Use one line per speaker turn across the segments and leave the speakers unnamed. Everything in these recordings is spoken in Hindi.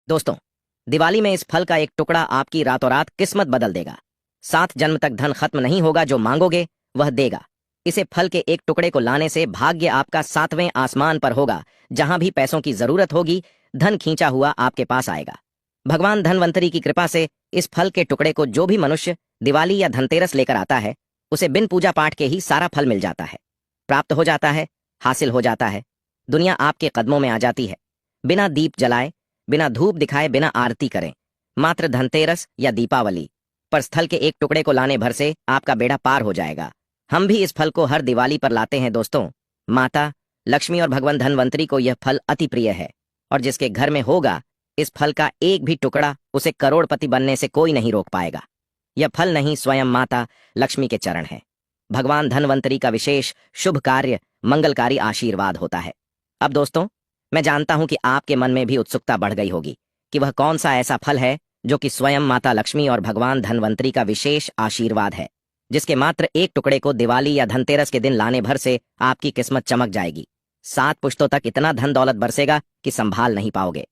दोस्तों, दिवाली में इस फल का एक टुकड़ा आपकी रातों रात किस्मत बदल देगा। 7 जन्म तक धन खत्म नहीं होगा, जो मांगोगे वह देगा। इसे फल के एक टुकड़े को लाने से भाग्य आपका 7वें आसमान पर होगा। जहां भी पैसों की जरूरत होगी, धन खींचा हुआ आपके पास आएगा। भगवान धनवंतरी की कृपा से इस फल के टुकड़े को जो भी मनुष्य दिवाली या धनतेरस लेकर आता है, उसे बिन पूजा पाठ के ही सारा फल मिल जाता है, प्राप्त हो जाता है, हासिल हो जाता है। दुनिया आपके कदमों में आ जाती है। बिना दीप जलाए, बिना धूप दिखाए, बिना आरती करें, मात्र धनतेरस या दीपावली पर स्थल के एक टुकड़े को लाने भर से आपका बेड़ा पार हो जाएगा। हम भी इस फल को हर दिवाली पर लाते हैं दोस्तों। माता लक्ष्मी और भगवान धनवंतरी को यह फल अति प्रिय है, और जिसके घर में होगा इस फल का एक भी टुकड़ा, उसे करोड़पति बनने से कोई नहीं रोक पाएगा। यह फल नहीं, स्वयं माता लक्ष्मी के चरण है। भगवान धनवंतरी का विशेष शुभ कार्य मंगलकारी आशीर्वाद होता है। अब दोस्तों, मैं जानता हूं कि आपके मन में भी उत्सुकता बढ़ गई होगी कि वह कौन सा ऐसा फल है जो कि स्वयं माता लक्ष्मी और भगवान धनवंतरी का विशेष आशीर्वाद है, जिसके मात्र एक टुकड़े को दिवाली या धनतेरस के दिन लाने भर से आपकी किस्मत चमक जाएगी। 7 पुश्तों तक इतना धन दौलत बरसेगा कि संभाल नहीं पाओगे।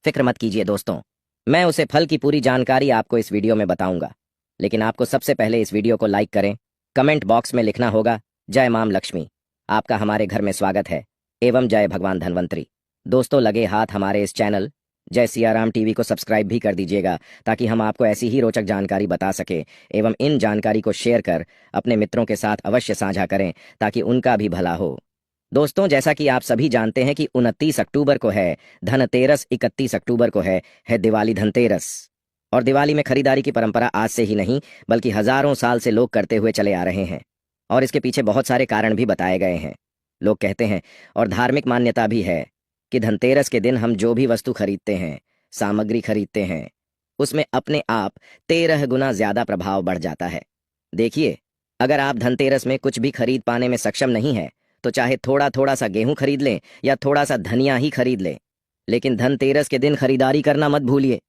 फिक्र मत कीजिए दोस्तों, मैं उसे फल की पूरी जानकारी आपको इस वीडियो में बताऊंगा। लेकिन आपको सबसे पहले इस वीडियो को लाइक करें, कमेंट बॉक्स में लिखना होगा जय मां लक्ष्मी, आपका हमारे घर में स्वागत है, एवं जय भगवान धनवंतरी। दोस्तों, लगे हाथ हमारे इस चैनल जय सियाराम टीवी को सब्सक्राइब भी कर दीजिएगा, ताकि हम आपको ऐसी ही रोचक जानकारी बता सके, एवं इन जानकारी को शेयर कर अपने मित्रों के साथ अवश्य साझा करें, ताकि उनका भी भला हो। दोस्तों, जैसा कि आप सभी जानते हैं कि 29 अक्टूबर को है धनतेरस, 31 अक्टूबर को है दिवाली धनतेरस। और दिवाली में खरीदारी की परंपरा आज से ही नहीं, बल्कि हजारों साल से लोग करते हुए चले आ रहे हैं, और इसके पीछे बहुत सारे कारण भी बताए गए हैं। लोग कहते हैं, और धार्मिक मान्यता भी है, कि धनतेरस के दिन हम जो भी वस्तु खरीदते हैं, सामग्री खरीदते हैं, उसमें अपने आप 13 गुना ज्यादा प्रभाव बढ़ जाता है। देखिए, अगर आप धनतेरस में कुछ भी खरीद पाने में सक्षम नहीं है, तो चाहे थोड़ा थोड़ा सा गेहूं खरीद लें या थोड़ा सा धनिया ही खरीद लें, लेकिन धनतेरस के दिन खरीदारी करना मत भूलिए।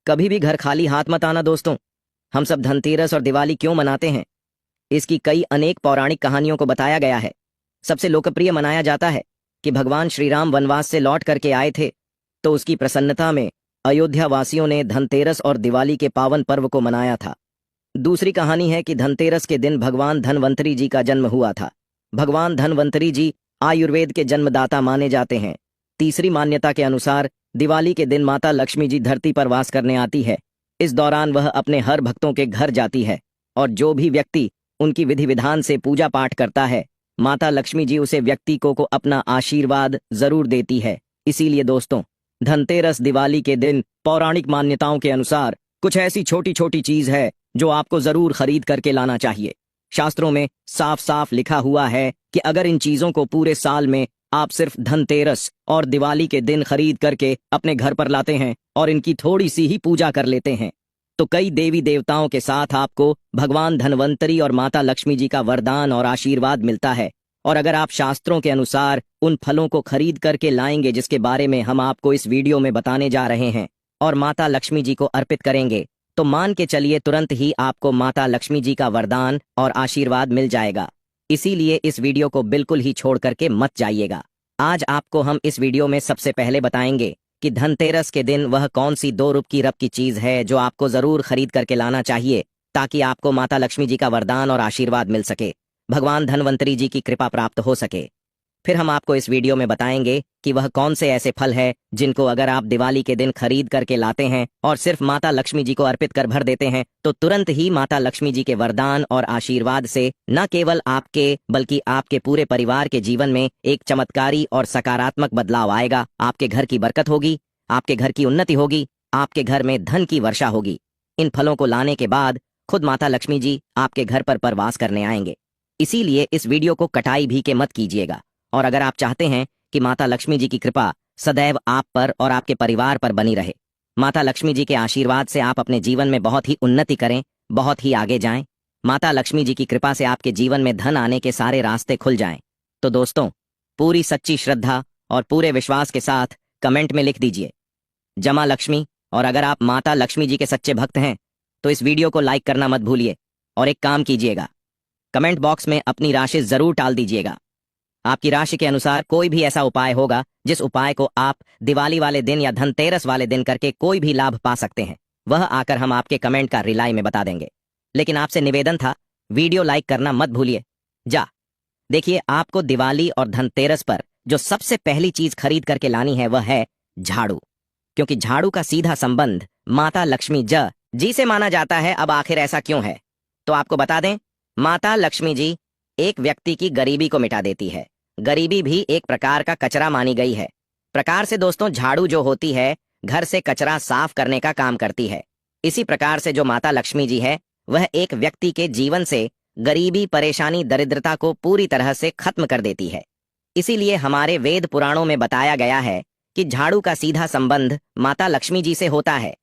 कभी भी घर खाली हाथ मत आना दोस्तों। हम सब धनतेरस और दिवाली क्यों मनाते हैं, इसकी कई अनेक पौराणिक कहानियों को बताया गया है। सबसे लोकप्रिय मनाया जाता है कि भगवान श्री राम वनवास से लौट करके आए थे, तो उसकी प्रसन्नता में अयोध्या वासियों ने धनतेरस और दिवाली के पावन पर्व को मनाया था। दूसरी कहानी है कि धनतेरस के दिन भगवान धनवंतरी जी का जन्म हुआ था। भगवान धनवंतरी जी आयुर्वेद के जन्मदाता माने जाते हैं। तीसरी मान्यता के अनुसार दिवाली के दिन माता लक्ष्मी जी धरती पर वास करने आती है। इस दौरान वह अपने हर भक्तों के घर जाती है, और जो भी व्यक्ति उनकी विधि विधान से पूजा पाठ करता है, माता लक्ष्मी जी उसे व्यक्ति को अपना आशीर्वाद जरूर देती है। इसीलिए दोस्तों, धनतेरस दिवाली के दिन पौराणिक मान्यताओं के अनुसार कुछ ऐसी छोटी छोटी चीज है जो आपको जरूर खरीद करके लाना चाहिए। शास्त्रों में साफ साफ लिखा हुआ है कि अगर इन चीजों को पूरे साल में आप सिर्फ धनतेरस और दिवाली के दिन खरीद करके अपने घर पर लाते हैं और इनकी थोड़ी सी ही पूजा कर लेते हैं, तो कई देवी देवताओं के साथ आपको भगवान धनवंतरी और माता लक्ष्मी जी का वरदान और आशीर्वाद मिलता है। और अगर आप शास्त्रों के अनुसार उन फलों को खरीद करके लाएंगे, जिसके बारे में हम आपको इस वीडियो में बताने जा रहे हैं, और माता लक्ष्मी जी को अर्पित करेंगे, तो मान के चलिए तुरंत ही आपको माता लक्ष्मी जी का वरदान और आशीर्वाद मिल जाएगा। इसीलिए इस वीडियो को बिल्कुल ही छोड़ करके मत जाइएगा। आज आपको हम इस वीडियो में सबसे पहले बताएंगे कि धनतेरस के दिन वह कौन सी 2 रुपये की चीज है जो आपको जरूर खरीद करके लाना चाहिए, ताकि आपको माता लक्ष्मी जी का वरदान और आशीर्वाद मिल सके, भगवान धनवंतरी जी की कृपा प्राप्त हो सके। फिर हम आपको इस वीडियो में बताएंगे कि वह कौन से ऐसे फल है जिनको अगर आप दिवाली के दिन खरीद करके लाते हैं और सिर्फ माता लक्ष्मी जी को अर्पित कर भर देते हैं, तो तुरंत ही माता लक्ष्मी जी के वरदान और आशीर्वाद से न केवल आपके बल्कि आपके पूरे परिवार के जीवन में एक चमत्कारी और सकारात्मक बदलाव आएगा। आपके घर की बरकत होगी, आपके घर की उन्नति होगी, आपके घर में धन की वर्षा होगी। इन फलों को लाने के बाद खुद माता लक्ष्मी जी आपके घर पर प्रवास करने आएंगे। इसीलिए इस वीडियो को कटाई भी के मत कीजिएगा। और अगर आप चाहते हैं कि माता लक्ष्मी जी की कृपा सदैव आप पर और आपके परिवार पर बनी रहे, माता लक्ष्मी जी के आशीर्वाद से आप अपने जीवन में बहुत ही उन्नति करें, बहुत ही आगे जाएं, माता लक्ष्मी जी की कृपा से आपके जीवन में धन आने के सारे रास्ते खुल जाएं, तो दोस्तों, पूरी सच्ची श्रद्धा और पूरे विश्वास के साथ कमेंट में लिख दीजिए जमा लक्ष्मी। और अगर आप माता लक्ष्मी जी के सच्चे भक्त हैं, तो इस वीडियो को लाइक करना मत भूलिए, और एक काम कीजिएगा, कमेंट बॉक्स में अपनी राशि जरूर डाल दीजिएगा। आपकी राशि के अनुसार कोई भी ऐसा उपाय होगा जिस उपाय को आप दिवाली वाले दिन या धनतेरस वाले दिन करके कोई भी लाभ पा सकते हैं, वह आकर हम आपके कमेंट का रिप्लाई में बता देंगे। लेकिन आपसे निवेदन था, वीडियो लाइक करना मत भूलिए। देखिए, आपको दिवाली और धनतेरस पर जो सबसे पहली चीज खरीद करके लानी है वह है झाड़ू, क्योंकि झाड़ू का सीधा संबंध माता लक्ष्मी जी से माना जाता है। अब आखिर ऐसा क्यों है, तो आपको बता दें, माता लक्ष्मी जी एक व्यक्ति की गरीबी को मिटा देती है। गरीबी भी एक प्रकार का कचरा मानी गई है। प्रकार से दोस्तों, झाड़ू जो होती है घर से कचरा साफ करने का काम करती है। इसी प्रकार से जो माता लक्ष्मी जी है वह एक व्यक्ति के जीवन से गरीबी, परेशानी, दरिद्रता को पूरी तरह से खत्म कर देती है। इसीलिए हमारे वेद पुराणों में बताया गया है कि झाड़ू का सीधा संबंध माता लक्ष्मी जी से होता है।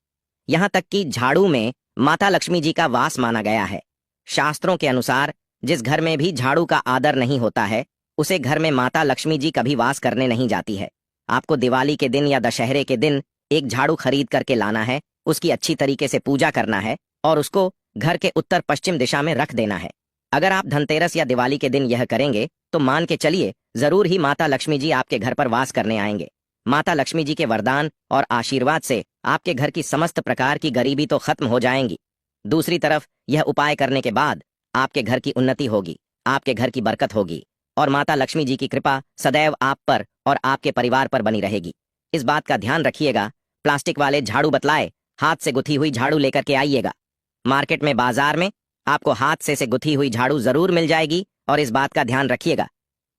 यहाँ तक कि झाड़ू में माता लक्ष्मी जी का वास माना गया है। शास्त्रों के अनुसार जिस घर में भी झाड़ू का आदर नहीं होता है उसे घर में माता लक्ष्मी जी कभी वास करने नहीं जाती है। आपको दिवाली के दिन या दशहरे के दिन एक झाड़ू खरीद करके लाना है, उसकी अच्छी तरीके से पूजा करना है और उसको घर के उत्तर पश्चिम दिशा में रख देना है। अगर आप धनतेरस या दिवाली के दिन यह करेंगे तो मान के चलिए जरूर ही माता लक्ष्मी जी आपके घर पर वास करने आएंगे। माता लक्ष्मी जी के वरदान और आशीर्वाद से आपके घर की समस्त प्रकार की गरीबी तो खत्म हो जाएंगी। दूसरी तरफ यह उपाय करने के बाद आपके घर की उन्नति होगी, आपके घर की बरकत होगी और माता लक्ष्मी जी की कृपा सदैव आप पर और आपके परिवार पर बनी रहेगी। इस बात का ध्यान रखिएगा। प्लास्टिक वाले झाड़ू बतलाए, हाथ से गुथी हुई झाड़ू लेकर के आइएगा। मार्केट में, बाजार में आपको हाथ से गुथी हुई झाड़ू जरूर मिल जाएगी। और इस बात का ध्यान रखिएगा,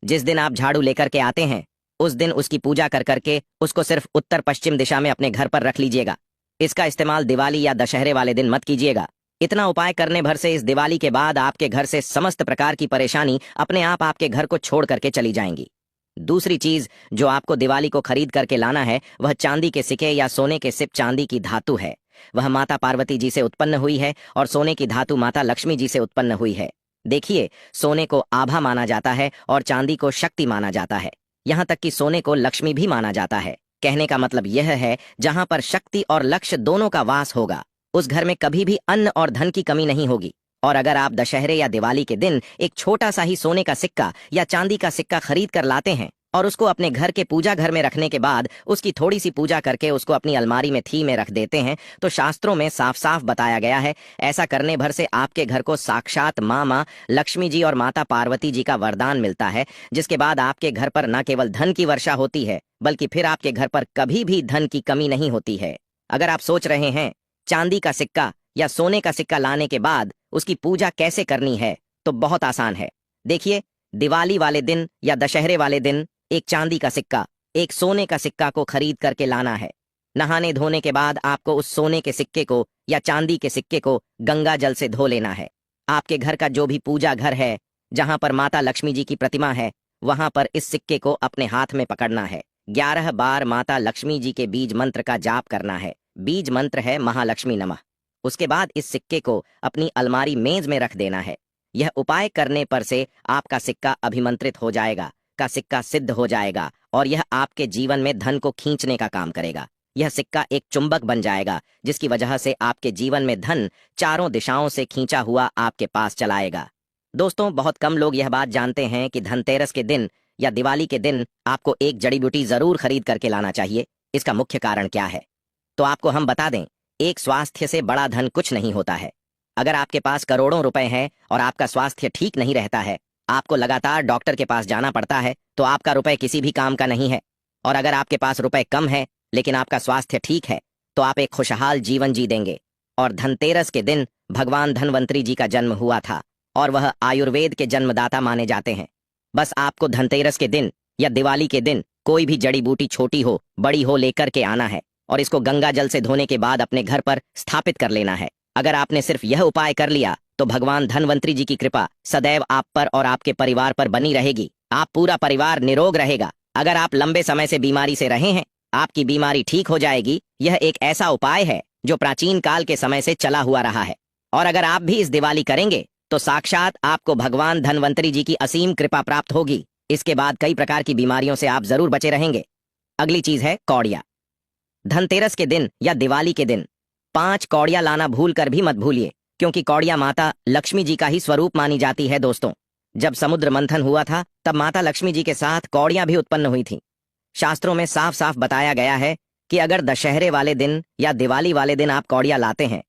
जिस दिन आप झाड़ू लेकर के आते हैं उस दिन उसकी पूजा कर करके उसको सिर्फ उत्तर पश्चिम दिशा में अपने घर पर रख लीजिएगा। इसका इस्तेमाल दिवाली या दशहरे वाले दिन मत कीजिएगा। इतना उपाय करने भर से इस दिवाली के बाद आपके घर से समस्त प्रकार की परेशानी अपने आप आपके घर को छोड़ करके चली जाएंगी। दूसरी चीज जो आपको दिवाली को खरीद करके लाना है वह चांदी के सिक्के या सोने के सिप। चांदी की धातु है, वह माता पार्वती जी से उत्पन्न हुई है और सोने की धातु माता लक्ष्मी जी से उत्पन्न हुई है। देखिए, सोने को आभा माना जाता है और चांदी को शक्ति माना जाता है। यहाँ तक कि सोने को लक्ष्मी भी माना जाता है। कहने का मतलब यह है, जहां पर शक्ति और लक्ष्य दोनों का वास होगा उस घर में कभी भी अन्न और धन की कमी नहीं होगी। और अगर आप दशहरे या दिवाली के दिन एक छोटा सा ही सोने का सिक्का या चांदी का सिक्का खरीद कर लाते हैं और उसको अपने घर के पूजा घर में रखने के बाद उसकी थोड़ी सी पूजा करके उसको अपनी अलमारी में थी में रख देते हैं, तो शास्त्रों में साफ साफ बताया गया है ऐसा करने भर से आपके घर को साक्षात माँ लक्ष्मी जी और माता पार्वती जी का वरदान मिलता है, जिसके बाद आपके घर पर न केवल धन की वर्षा होती है बल्कि फिर आपके घर पर कभी भी धन की कमी नहीं होती है। अगर आप सोच रहे हैं चांदी का सिक्का या सोने का सिक्का लाने के बाद उसकी पूजा कैसे करनी है, तो बहुत आसान है। देखिए, दिवाली वाले दिन या दशहरे वाले दिन एक चांदी का सिक्का, एक सोने का सिक्का को खरीद करके लाना है। नहाने धोने के बाद आपको उस सोने के सिक्के को या चांदी के सिक्के को गंगा जल से धो लेना है। आपके घर का जो भी पूजा घर है, जहां पर माता लक्ष्मी जी की प्रतिमा है, वहां पर इस सिक्के को अपने हाथ में पकड़ना है। 11 बार माता लक्ष्मी जी के बीज मंत्र का जाप करना है। बीज मंत्र है महालक्ष्मी नमः। उसके बाद इस सिक्के को अपनी अलमारी मेज में रख देना है। यह उपाय करने पर से आपका सिक्का अभिमंत्रित हो जाएगा, का सिक्का सिद्ध हो जाएगा और यह आपके जीवन में धन को खींचने का काम करेगा। यह सिक्का एक चुंबक बन जाएगा जिसकी वजह से आपके जीवन में धन चारों दिशाओं से खींचा हुआ आपके पास चलाएगा। दोस्तों, बहुत कम लोग यह बात जानते हैं कि धनतेरस के दिन या दिवाली के दिन आपको एक जड़ी बूटी जरूर खरीद करके लाना चाहिए। इसका मुख्य कारण क्या है, तो आपको हम बता दें, एक स्वास्थ्य से बड़ा धन कुछ नहीं होता है। अगर आपके पास करोड़ों रुपए हैं और आपका स्वास्थ्य ठीक नहीं रहता है, आपको लगातार डॉक्टर के पास जाना पड़ता है, तो आपका रुपए किसी भी काम का नहीं है। और अगर आपके पास रुपए कम है लेकिन आपका स्वास्थ्य ठीक है, तो आप एक खुशहाल जीवन जी देंगे। और धनतेरस के दिन भगवान धनवंतरी जी का जन्म हुआ था और वह आयुर्वेद के जन्मदाता माने जाते हैं। बस आपको धनतेरस के दिन या दिवाली के दिन कोई भी जड़ी बूटी छोटी हो बड़ी हो लेकर के आना है और इसको गंगा जल से धोने के बाद अपने घर पर स्थापित कर लेना है। अगर आपने सिर्फ यह उपाय कर लिया तो भगवान धनवंतरी जी की कृपा सदैव आप पर और आपके परिवार पर बनी रहेगी। आप पूरा परिवार निरोग रहेगा। अगर आप लंबे समय से बीमारी से रहे हैं, आपकी बीमारी ठीक हो जाएगी। यह एक ऐसा उपाय है जो प्राचीन काल के समय से चला हुआ रहा है। और अगर आप भी इस दिवाली करेंगे तो साक्षात आपको भगवान धनवंतरी जी की असीम कृपा प्राप्त होगी। इसके बाद कई प्रकार की बीमारियों से आप जरूर बचे रहेंगे। अगली चीज है कौड़िया। धनतेरस के दिन या दिवाली के दिन 5 कौड़िया लाना भूल कर भी मत भूलिए, क्योंकि कौड़िया माता लक्ष्मी जी का ही स्वरूप मानी जाती है। दोस्तों, जब समुद्र मंथन हुआ था तब माता लक्ष्मी जी के साथ कौड़ियां भी उत्पन्न हुई थीं। शास्त्रों में साफ साफ बताया गया है कि अगर दशहरे वाले दिन या दिवाली वाले दिन आप कौड़ियां लाते हैं